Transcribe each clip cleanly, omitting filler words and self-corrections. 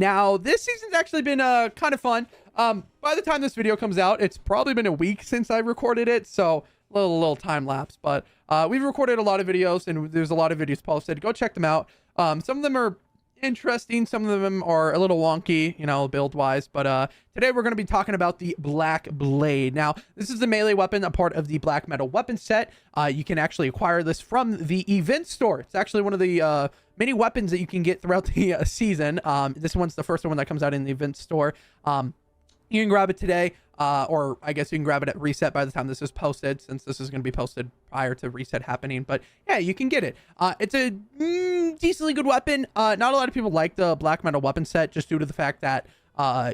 Now, this season's actually been kind of fun. By the time this video comes out, it's probably been a week since I recorded it, so little time lapse. But we've recorded a lot of videos, and there's a lot of videos posted. Go check them out. Some of them are interesting, some of them are a little wonky, you know, build wise, but today we're going to be talking about the Black Blade. Now, this is the melee weapon, a part of the black metal weapon set. You can actually acquire this from the event store. It's actually one of the many weapons that you can get throughout the season. This one's the first one that comes out in the event store. You can grab it today, or I guess you can grab it at reset by the time this is posted, since this is going to be posted prior to reset happening. But yeah, you can get it. It's a decently good weapon. Not a lot of people like the black metal weapon set, just due to the fact that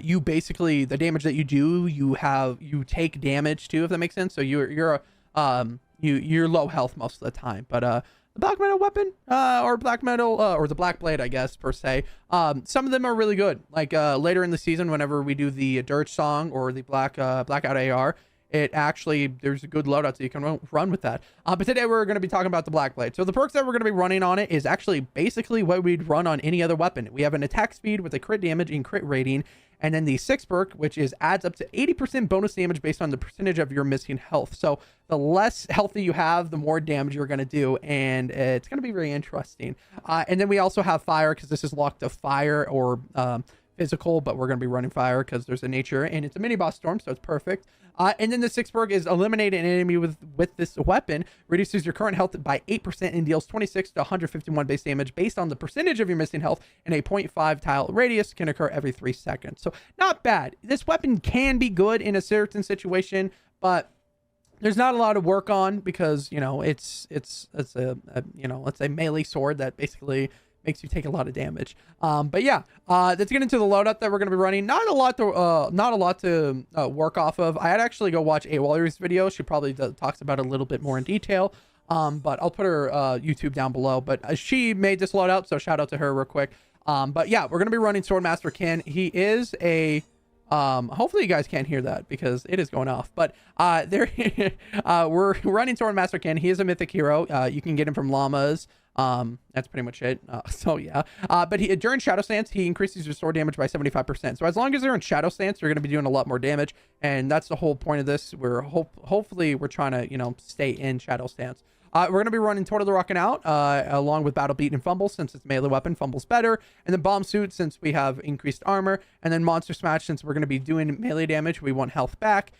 you basically, the damage that you do, you take damage too, if that makes sense. So you're low health most of the time. But the black metal weapon, or black metal, or the Black Blade, I guess, per se. Some of them are really good. Like later in the season, whenever we do the Dirge Song or the Blackout AR, there's a good loadout that you can run with that. But today we're going to be talking about the Black Blade. So the perks that we're going to be running on it is actually basically what we'd run on any other weapon. We have an attack speed with a crit damage and crit rating, and then the 6th perk, which adds up to 80% bonus damage based on the percentage of your missing health. So the less healthy you have, the more damage you're going to do, and it's going to be very interesting. And then we also have fire, because this is locked to fire or physical, but we're going to be running fire because there's a nature, and it's a mini boss storm, so it's perfect. And then the 6th perk is eliminate an enemy with this weapon, reduces your current health by 8% and deals 26 to 151 base damage based on the percentage of your missing health, and a 0.5 tile radius can occur every 3 seconds. So not bad. This weapon can be good in a certain situation, but there's not a lot of work on, because, you know, it's a melee sword that basically makes you take a lot of damage. But yeah, let's get into the loadout that we're going to be running. Not a lot to work off of. I'd actually go watch Aewolri's video. She probably talks about it a little bit more in detail. But I'll put her YouTube down below. But she made this loadout, so shout out to her real quick. But yeah, we're going to be running Swordmaster Ken. He is a hopefully you guys can't hear that because it is going off, but we're running Swordmaster Ken. He is a mythic hero. You can get him from llamas. That's pretty much it. So yeah, but during shadow stance, he increases your sword damage by 75%. So as long as they're in shadow stance, you're going to be doing a lot more damage, and that's the whole point of this. Hopefully we're trying to, you know, stay in shadow stance. We're going to be running Totally Rocking Out, along with Battle Beat and Fumble, since it's melee weapon, Fumble's better. And then Bomb Suit, since we have increased armor. And then Monster Smash, since we're going to be doing melee damage, we want health back.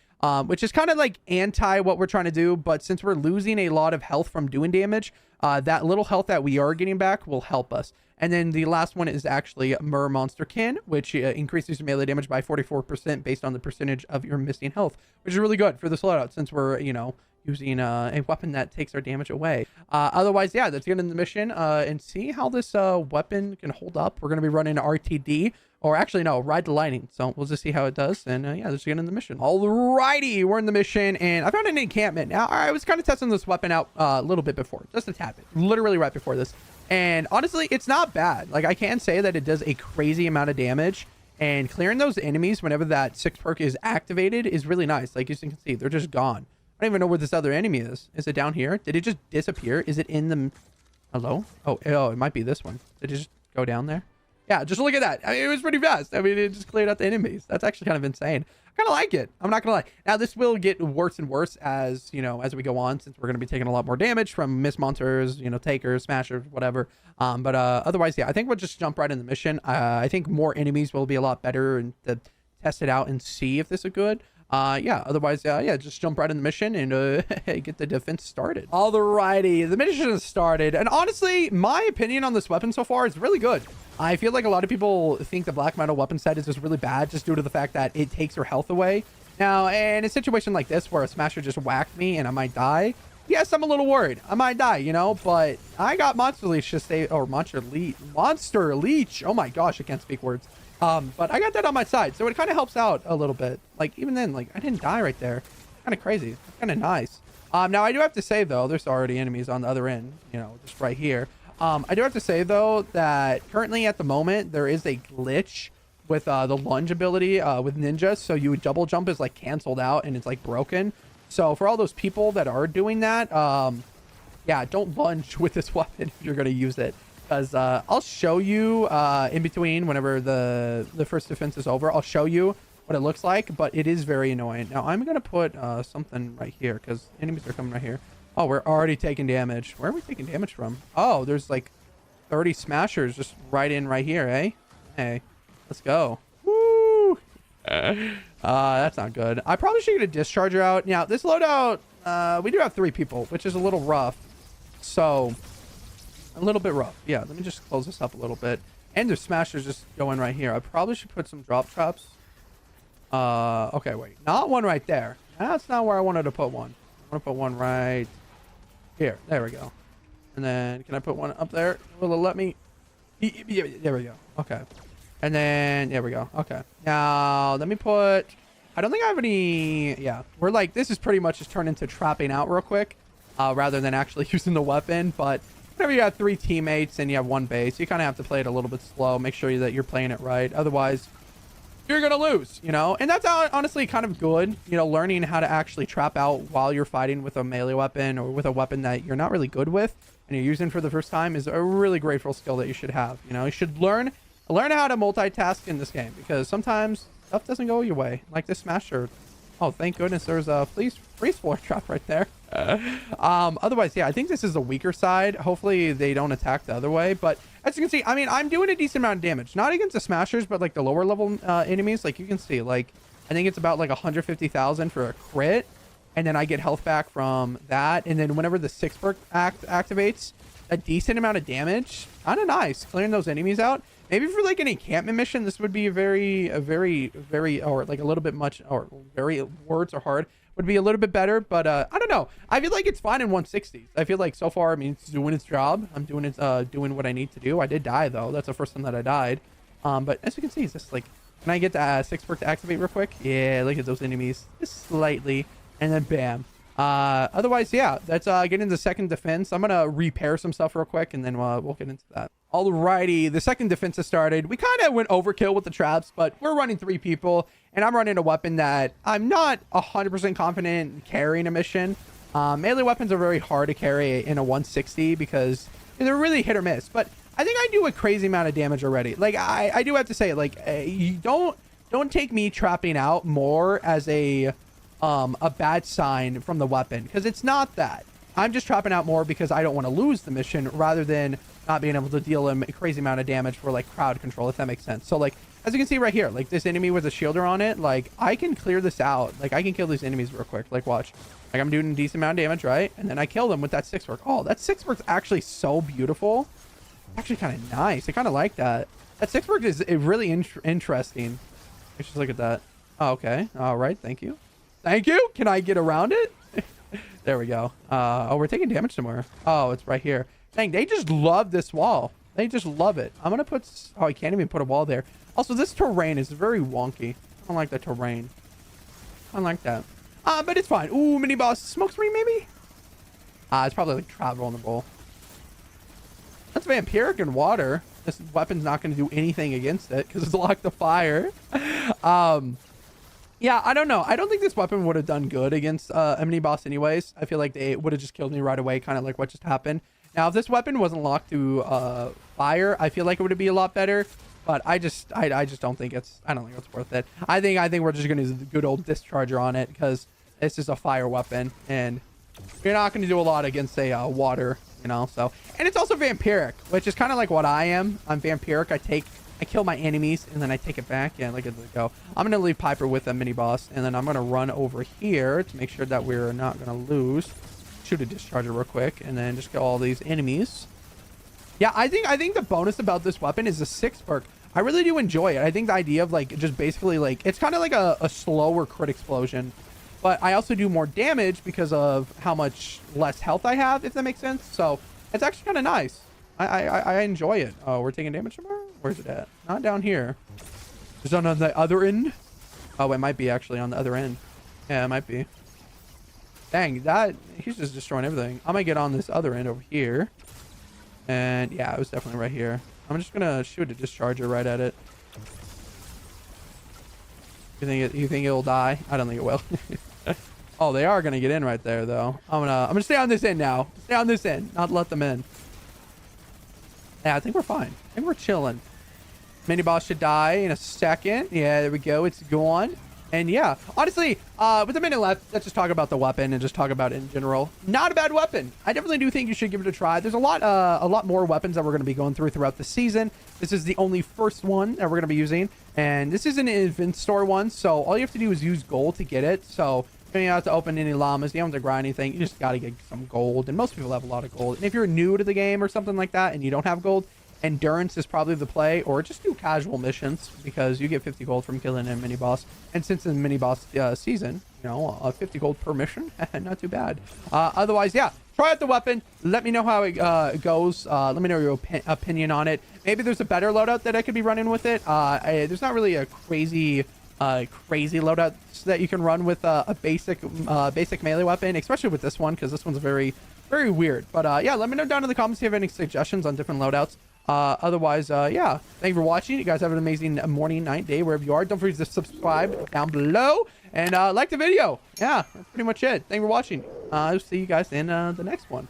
Which is kind of like anti what we're trying to do. But since we're losing a lot of health from doing damage, that little health that we are getting back will help us. And then the last one is actually Mer Monster Kin, which increases your melee damage by 44% based on the percentage of your missing health, which is really good for this loadout, since we're, you know, using a weapon that takes our damage away. Otherwise, yeah, let's get into the mission and see how this weapon can hold up. We're going to be running RTD, or actually no, Ride the Lightning. So we'll just see how it does, and yeah, let's get into the mission. Alrighty, we're in the mission, and I found an encampment. Now, I was kind of testing this weapon out a little bit before, just a tad bit, literally right before this, and honestly, it's not bad. Like, I can say that it does a crazy amount of damage, and clearing those enemies whenever that 6th perk is activated is really nice. Like, as you can see, they're just gone. I don't even know where this other enemy is. Is it down here? Did it just disappear? Is it in the... Hello? Oh, it might be this one. Did it just go down there? Yeah, just look at that. I mean, it was pretty fast. I mean, it just cleared out the enemies. That's actually kind of insane. I kind of like it. I'm not going to lie. Now, this will get worse and worse as, you know, as we go on, since we're going to be taking a lot more damage from Miss Monsters, you know, Takers, Smashers, whatever. But otherwise, yeah, I think we'll just jump right in the mission. I think more enemies will be a lot better, and to test it out and see if this is good. Yeah, otherwise, yeah, just jump right in the mission and get the defense started. Alrighty, the mission has started, and honestly, my opinion on this weapon so far is really good. I feel like a lot of people think the black metal weapon set is just really bad, just due to the fact that it takes your health away. Now, in a situation like this where a smasher just whacked me and I might die, yes, I'm a little worried. I might die, you know, but I got Monster Leech to stay, or Monster Leech. Oh my gosh, I can't speak words. But I got that on my side, so it kind of helps out a little bit. Like, even then, like, I didn't die right there. Kind of crazy. Kind of nice. Now, I do have to say, though, there's already enemies on the other end, you know, just right here. I do have to say, though, that currently at the moment, there is a glitch with the lunge ability with ninjas. So you double jump is, like, canceled out, and it's, like, broken. So for all those people that are doing that, yeah, don't lunge with this weapon if you're going to use it. because I'll show you in between whenever the first defense is over. I'll show you what it looks like, but it is very annoying. Now I'm gonna put something right here because enemies are coming right here. Oh, we're already taking damage. Where are we taking damage from? Oh, there's like 30 smashers just right in right here, eh? Hey, let's go. Woo! That's not good. I probably should get a discharger out. Now, this loadout, we do have 3 people, which is a little rough. So, a little bit rough. Yeah, let me just close this up a little bit. And there's smashers just going right here. I probably should put some drop traps. Okay, wait. Not one right there. That's not where I wanted to put one. I want to put one right here. There we go. And then, can I put one up there? Will it let me? Yeah, there we go. Okay. And then, there we go. Okay. Now, let me put... I don't think I have any... Yeah. We're like... This is pretty much just turned into trapping out real quick. Rather than actually using the weapon. But whenever you have 3 teammates and you have 1 base, you kind of have to play it a little bit slow. Make sure that you're playing it right. Otherwise, you're going to lose, you know? And that's honestly kind of good. You know, learning how to actually trap out while you're fighting with a melee weapon or with a weapon that you're not really good with and you're using for the first time is a really grateful skill that you should have. You know, you should learn how to multitask in this game because sometimes stuff doesn't go your way. Like this smasher. Oh, thank goodness there's a freeze floor trap right there. Otherwise, yeah, I think this is the weaker side. Hopefully they don't attack the other way. But as you can see, I mean, I'm doing a decent amount of damage. Not against the smashers, but like the lower level enemies. Like you can see, like I think it's about like 150,000 for a crit. And then I get health back from that. And then whenever the 6 perk activates, a decent amount of damage. Kind of nice. Clearing those enemies out. Maybe for like an encampment mission, this would be a very, or like a little bit much, or very, words are hard, would be a little bit better. But I don't know. I feel like it's fine in 160s. I feel like so far, I mean, it's doing its job. I'm doing it, doing what I need to do. I did die though. That's the first time that I died. But as you can see, it's just like, can I get the 6 perk to activate real quick? Yeah, look at those enemies. Just slightly. And then bam. Otherwise, yeah, that's getting the second defense. I'm gonna repair some stuff real quick and then we'll get into that. Alrighty, the second defense has started. We kind of went overkill with the traps, but we're running 3 people and I'm running a weapon that I'm not 100% confident in carrying a mission. Melee weapons are very hard to carry in a 160 because they're really hit or miss, but I think I do a crazy amount of damage already. Like I do have to say, like, you don't take me trapping out more as a bad sign from the weapon, because it's not that. I'm just trapping out more because I don't want to lose the mission rather than not being able to deal him a crazy amount of damage for like crowd control, if that makes sense. So like, as you can see right here, like this enemy with a shielder on it, like I can clear this out. Like I can kill these enemies real quick. Like watch, like I'm doing a decent amount of damage, right? And then I kill them with that 6 perk. Oh, that 6 perk's actually so beautiful. Actually kind of nice. I kind of like that. That 6 perk is really interesting. Let's just look at that. Oh, okay. All right. Thank you. Thank you. Can I get around it? There we go. Oh, we're taking damage somewhere. Oh, it's right here. Dang, they just love this wall. They just love it. I'm gonna put... Oh, I can't even put a wall there. Also, this terrain is very wonky. I don't like the terrain. I don't like that. But it's fine. Ooh, Miniboss. Smoke screen, maybe? It's probably like trap vulnerable. That's vampiric and water. This weapon's not going to do anything against it because it's locked to fire. Yeah, I don't know. I don't think this weapon would have done good against a Miniboss anyways. I feel like they would have just killed me right away, kind of like what just happened. Now, if this weapon wasn't locked to fire, I feel like it would be a lot better. But I just don't think it's... I don't think it's worth it. I think we're just going to use the good old discharger on it because this is a fire weapon. And you're not going to do a lot against a water, you know? So, and it's also vampiric, which is kind of like what I am. I'm vampiric. I kill my enemies and then I take it back. Yeah, look at it go. I'm going to leave Piper with a Miniboss and then I'm going to run over here to make sure that we're not going to lose. Shoot a discharger real quick and then just kill all these enemies. Yeah, I think the bonus about this weapon is the 6 perk. I really do enjoy it. I think the idea of like just basically like it's kind of like a slower crit explosion, but I also do more damage because of how much less health I have, if that makes sense. So it's actually kind of nice. I enjoy it. Oh, we're taking damage somewhere? Where's it at? Not down here. Is it on the other end? Oh, it might be actually on the other end. Yeah, it might be. Dang, that he's just destroying everything. I'm gonna get on this other end over here. And yeah, it was definitely right here. I'm just gonna shoot a discharger right at it. You think it'll die? I don't think it will. Oh, they are gonna get in right there though. I'm gonna stay on this end now. Stay on this end, not let them in. Yeah, I think we're fine. I think we're chilling. Miniboss should die in a second. Yeah, there we go. It's gone. And yeah, honestly, with a minute left, let's just talk about the weapon and just talk about it in general. Not a bad weapon. I definitely do think you should give it a try. There's a lot more weapons that we're going to be going through throughout the season. This is the only first one that we're going to be using, and this is an event store one. So all you have to do is use gold to get it. So you don't have to open any llamas. You don't have to grind anything. You just got to get some gold, and most people have a lot of gold. And if you're new to the game or something like that, and you don't have gold, endurance is probably the play, or just do casual missions because you get 50 gold from killing a mini boss. And since it's a mini boss season, you know, 50 gold per mission, not too bad. Otherwise, yeah, try out the weapon. Let me know how it goes. Let me know your opinion on it. Maybe there's a better loadout that I could be running with it. There's not really a crazy loadout that you can run with a basic melee weapon, especially with this one, because this one's very weird. But yeah, let me know down in the comments if you have any suggestions on different loadouts. Otherwise, yeah, thank you for watching. You guys have an amazing morning, night, day, wherever you are. Don't forget to subscribe down below and like the video. Yeah, that's pretty much it. Thank you for watching. I'll see you guys in the next one.